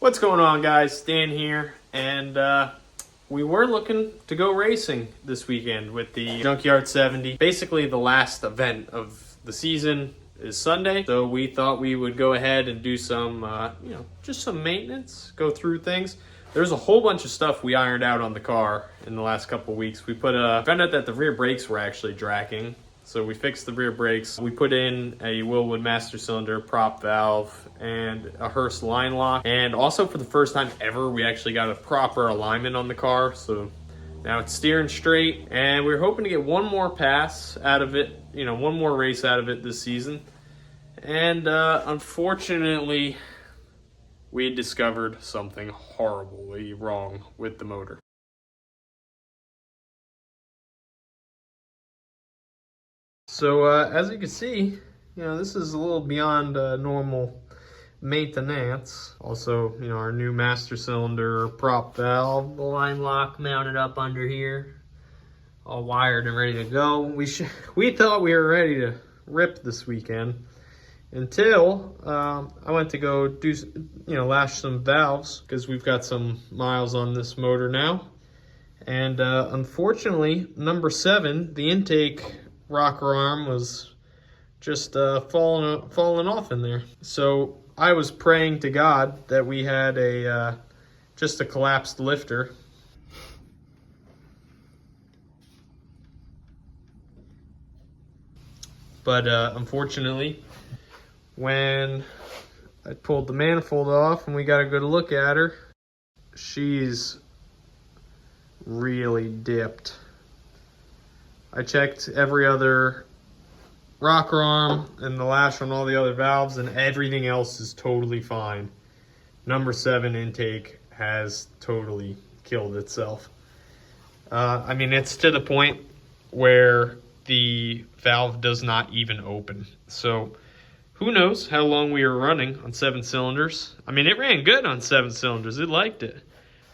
What's going on, guys? Dan here, and we were looking to go racing this weekend with the Junkyard 70. Basically, the last event of the season is Sunday, so we thought we would go ahead and do some, just some maintenance, go through things. There's a whole bunch of stuff we ironed out on the car in the last couple of weeks. We found out that the rear brakes were actually dragging. So we fixed the rear brakes. We put in a Willwood master cylinder, prop valve, and a Hurst line lock. And also for the first time ever, we actually got a proper alignment on the car. So now it's steering straight. And we were hoping to get one more pass out of it, one more race out of it this season. And unfortunately, we discovered something horribly wrong with the motor. So as you can see, this is a little beyond normal maintenance. Also, our new master cylinder, prop valve, the line lock mounted up under here, all wired and ready to go. We thought we were ready to rip this weekend until I went to go do, lash some valves because we've got some miles on this motor now. And unfortunately, number 7, the intake rocker arm was just falling off in there. So I was praying to God that we had just a collapsed lifter. But unfortunately, when I pulled the manifold off and we got a good look at her, she's really dipped. I checked every other rocker arm and the lash on all the other valves, and everything else is totally fine. Number 7 intake has totally killed itself. It's to the point where the valve does not even open. So who knows how long we were running on 7 cylinders. It ran good on 7 cylinders. It liked it.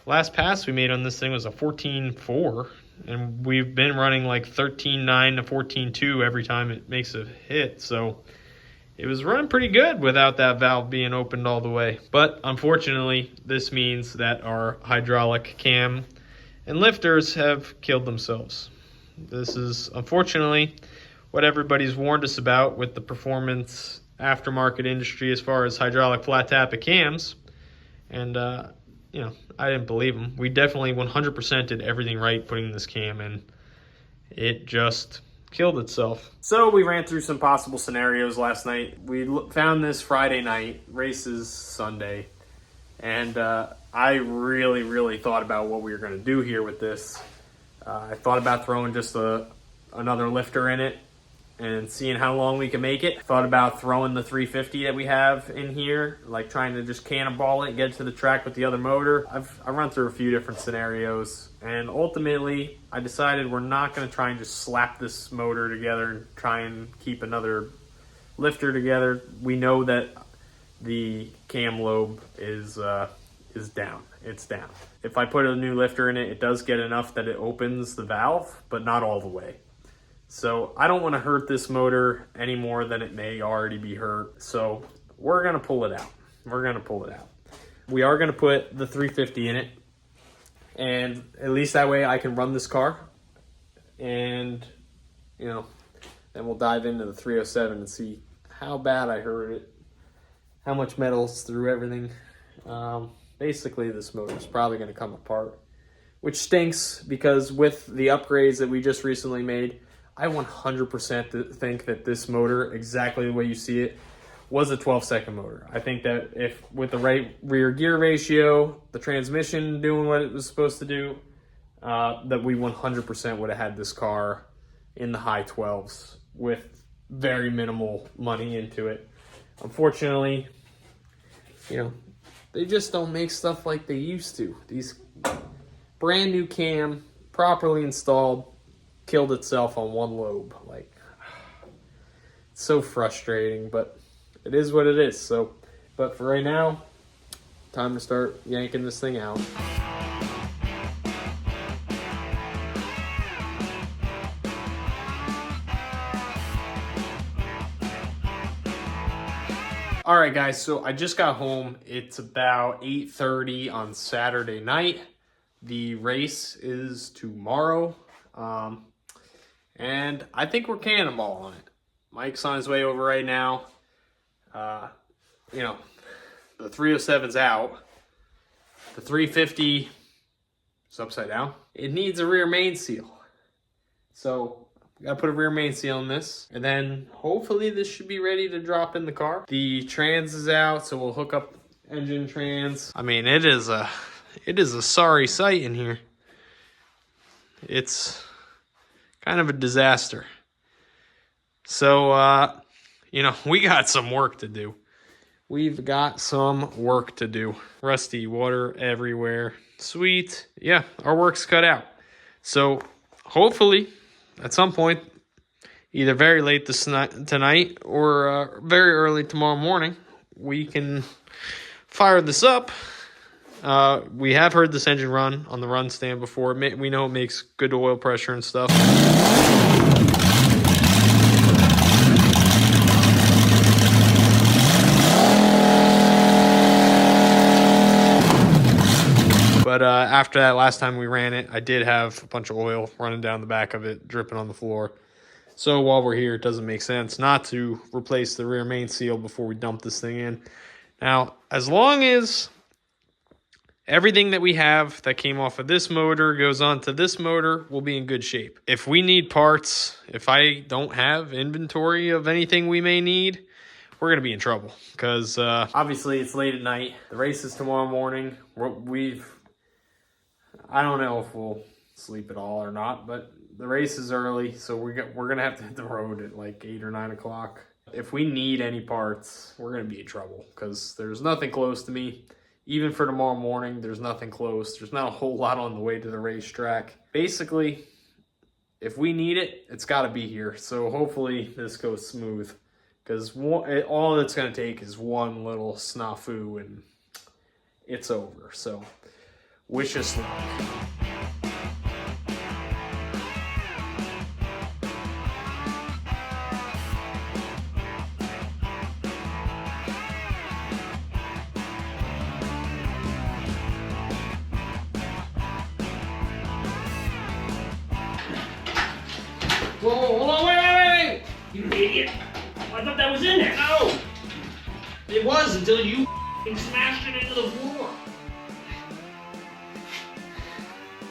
Last pass we made on this thing was a 14.4. And we've been running like 13.9 to 14.2 every time it makes a hit. So it was running pretty good without that valve being opened all the way. But unfortunately, this means that our hydraulic cam and lifters have killed themselves. This is unfortunately what everybody's warned us about with the performance aftermarket industry as far as hydraulic flat tappet cams. And, I didn't believe him. We definitely 100% did everything right putting this cam in. It just killed itself. So we ran through some possible scenarios last night. We found this Friday night, races Sunday, and I really thought about what we were going to do here with this. I thought about throwing just another lifter in it and seeing how long we can make it. Thought about throwing the 350 that we have in here, like trying to just cannonball it, get it to the track with the other motor. I've run through a few different scenarios, and ultimately I decided we're not going to try and just slap this motor together and try and keep another lifter together. We know that the cam lobe is down. It's down. If I put a new lifter in it, it does get enough that it opens the valve, but not all the way. So I don't want to hurt this motor any more than it may already be hurt. So we're going to pull it out. We are going to put the 350 in it. And at least that way I can run this car. And, then we'll dive into the 307 and see how bad I hurt it. How much metal's through everything. Basically, this motor is probably going to come apart. Which stinks because with the upgrades that we just recently made, I 100% think that this motor, exactly the way you see it, was a 12-second motor. I think that if with the right rear gear ratio, the transmission doing what it was supposed to do, that we 100% would have had this car in the high 12s with very minimal money into it. Unfortunately, they just don't make stuff like they used to. These brand new cam, properly installed, killed itself on one lobe. It's so frustrating, but it is what it is. But for right now, time to start yanking this thing out. All right, guys, so I just got home. It's about 8:30 on Saturday night. The race is tomorrow, and I think we're cannonballing it. Mike's on his way over right now. You know, the 307's out. The 350 is upside down. It needs a rear main seal. So we gotta put a rear main seal in this, and then hopefully this should be ready to drop in the car. The trans is out, so we'll hook up engine trans. I mean, it is a sorry sight in here. It's kind of a disaster. So, you know, we got some work to do. We've got some work to do. Rusty water everywhere. Sweet. Yeah, our work's cut out. So hopefully at some point, either very late tonight or very early tomorrow morning, we can fire this up. We have heard this engine run on the run stand before. We know it makes good oil pressure and stuff. But after that last time we ran it, I did have a bunch of oil running down the back of it, dripping on the floor. So while we're here, it doesn't make sense not to replace the rear main seal before we dump this thing in. Now, as long as everything that we have that came off of this motor goes onto this motor, we'll be in good shape. If we need parts, if I don't have inventory of anything we may need, we're going to be in trouble. Because obviously it's late at night. The race is tomorrow morning. I don't know if we'll sleep at all or not, but the race is early, so we're going to have to hit the road at like 8 or 9 o'clock. If we need any parts, we're going to be in trouble because there's nothing close to me. Even for tomorrow morning, there's nothing close. There's not a whole lot on the way to the racetrack. Basically, if we need it, it's got to be here. So hopefully this goes smooth because all it's going to take is one little snafu and it's over. So wish us luck. Whoa, hold on, wait! You idiot! I thought that was in there. No! It was until you smashed it into the floor.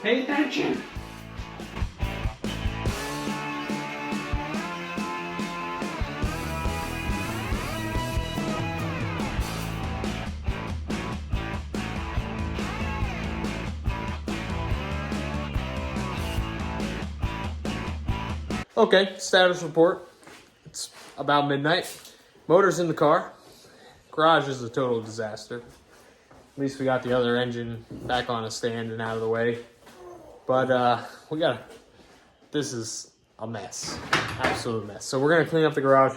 Pay attention! Okay, status report. It's about midnight. Motor's in the car. Garage is a total disaster. At least we got the other engine back on a stand and out of the way. But this is a mess. Absolute mess. So we're going to clean up the garage,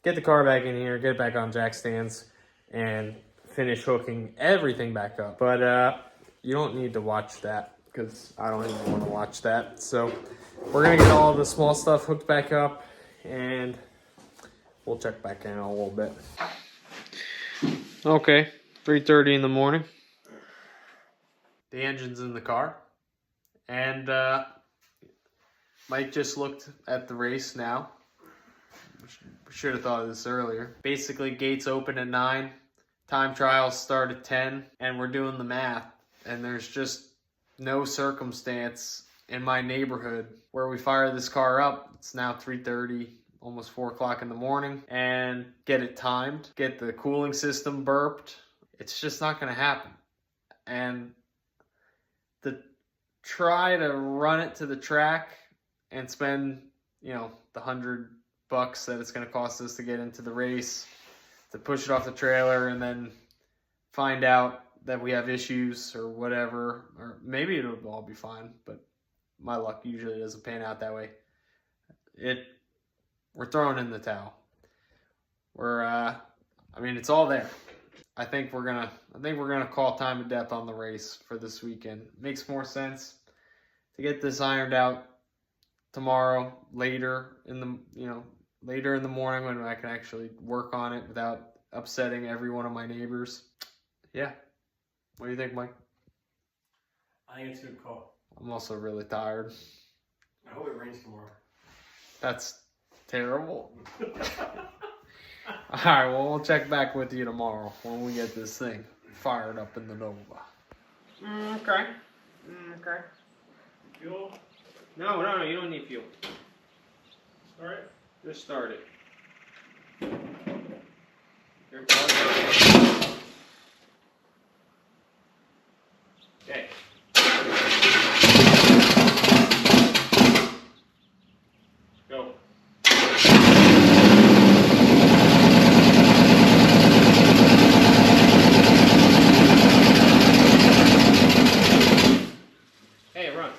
get the car back in here, get it back on jack stands, and finish hooking everything back up. But you don't need to watch that because I don't even want to watch that. So we're going to get all the small stuff hooked back up, and we'll check back in a little bit. Okay, 3:30 in the morning. The engine's in the car. And Mike just looked at the race now. Should have thought of this earlier. Basically, gates open at 9. Time trials start at 10. And we're doing the math. And there's just no circumstance in my neighborhood where we fire this car up. It's now 3:30, almost 4 o'clock in the morning, and get it timed, get the cooling system burped. It's just not going to happen. And try to run it to the track and spend, the $100 that it's going to cost us to get into the race, to push it off the trailer, and then find out that we have issues or whatever, or maybe it'll all be fine, but my luck usually doesn't pan out that way. We're throwing in the towel. It's all there. I think we're gonna call time of death on the race for this weekend. Makes more sense to get this ironed out tomorrow, later in the morning when I can actually work on it without upsetting every one of my neighbors. Yeah. What do you think, Mike? I think it's a good call. I'm also really tired. I hope it rains tomorrow. That's terrible. Alright, well, we'll check back with you tomorrow when we get this thing fired up in the Nova. Okay. Okay. Fuel? No, you don't need fuel. Start it? Just start it. Okay. Go. Hey, run.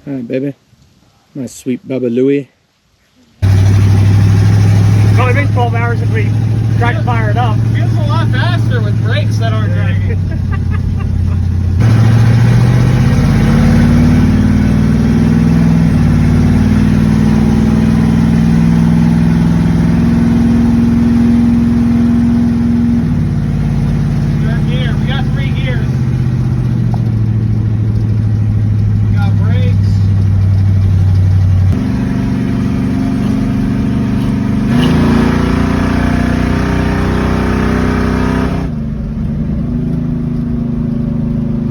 Hi, baby. My sweet Baba Louie. It's only been 12 hours if we tried to fire it up. Feels a lot faster with brakes that aren't dragging. Third gear. We got 3 gears. We got brakes.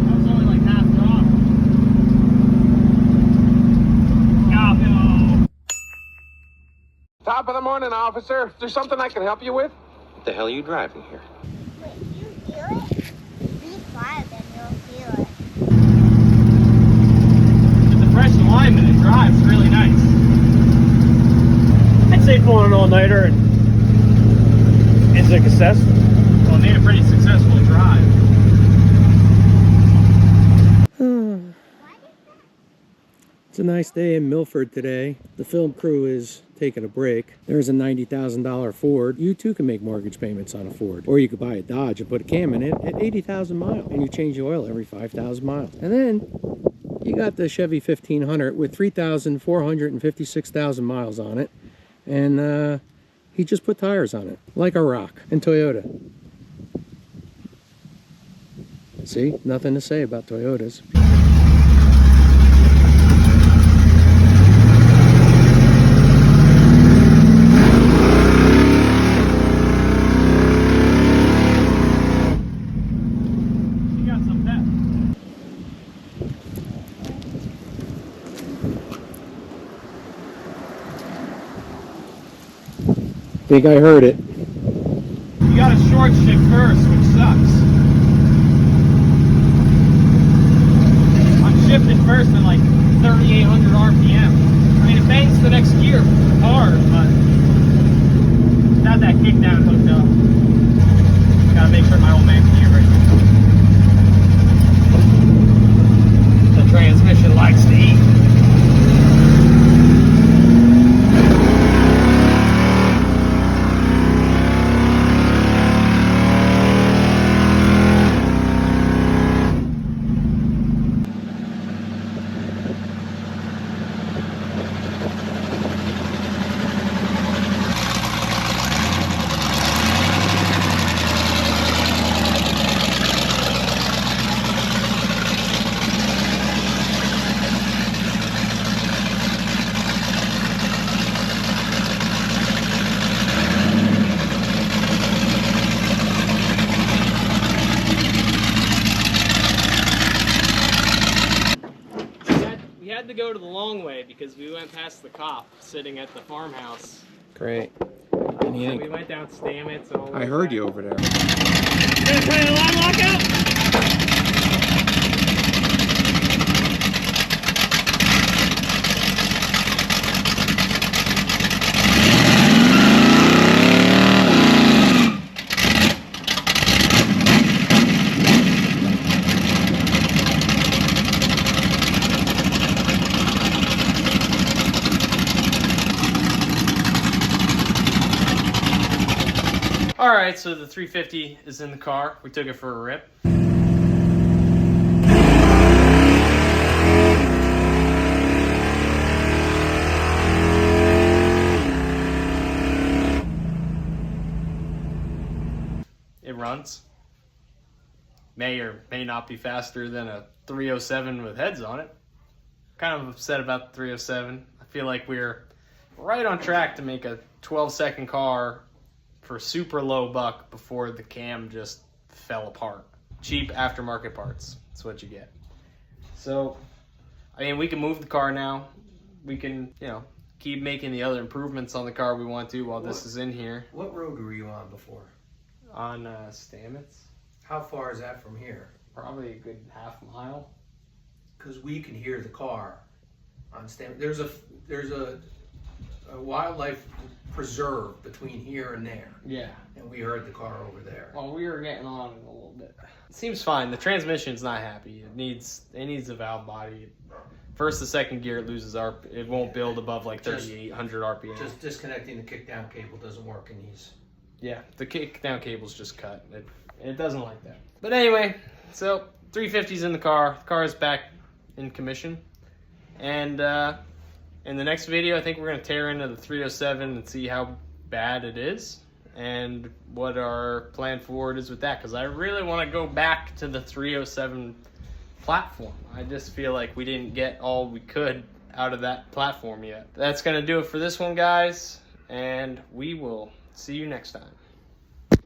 That was only like half throttle. Go. Top of the morning, officer. Is there something I can help you with? What the hell are you driving here? Wait, you feel it? Be quiet, then you'll feel it. With the fresh alignment, it drives really nice. I'd say pulling an all-nighter and it's a success. Well, it made a pretty successful drive. It's a nice day in Milford today. The film crew is taking a break. There's a $90,000 Ford. You too can make mortgage payments on a Ford. Or you could buy a Dodge and put a cam in it at 80,000 miles. And you change the oil every 5,000 miles. And then you got the Chevy 1500 with 3,456,000 miles on it. And he just put tires on it, like a rock. And Toyota. See, nothing to say about Toyotas. You got some pep. Think I heard it. You got a short shift first, which sucks. I'm shifting first at like 3,800 RPM. I mean, it bangs the next gear hard, but without that kickdown hooked up. Gotta make sure my old man can hear right. The transmission likes to eat. had to go to the long way because we went past the cop sitting at the farmhouse. Great. And So we went down Stamets. All the I way heard back. you over there. Gonna try the line lockout? Alright, so the 350 is in the car. We took it for a rip. It runs. May or may not be faster than a 307 with heads on it. Kind of upset about the 307. I feel like we're right on track to make a 12-second car for super low buck before the cam just fell apart. Cheap aftermarket parts. That's what you get. So, I mean, we can move the car now. We can, you know, keep making the other improvements on the car we want to while this is in here. What road were you on before? On Stamets. How far is that from here? Probably a good half mile. Because we can hear the car on Stamets. There's a wildlife preserve between here and there. Yeah. And we heard the car over there. Well, we were getting on it a little bit. It seems fine. The transmission's not happy. It needs a valve body. First to second gear, it loses it won't build above like 3,800 RPM. Just disconnecting the kickdown cable doesn't work in these. Yeah, the kickdown cable's just cut. It doesn't like that. But anyway, so 350's in the car. The car is back in commission. And in the next video, I think we're going to tear into the 307 and see how bad it is and what our plan forward is with that. Because I really want to go back to the 307 platform. I just feel like we didn't get all we could out of that platform yet. That's going to do it for this one, guys. And we will see you next time.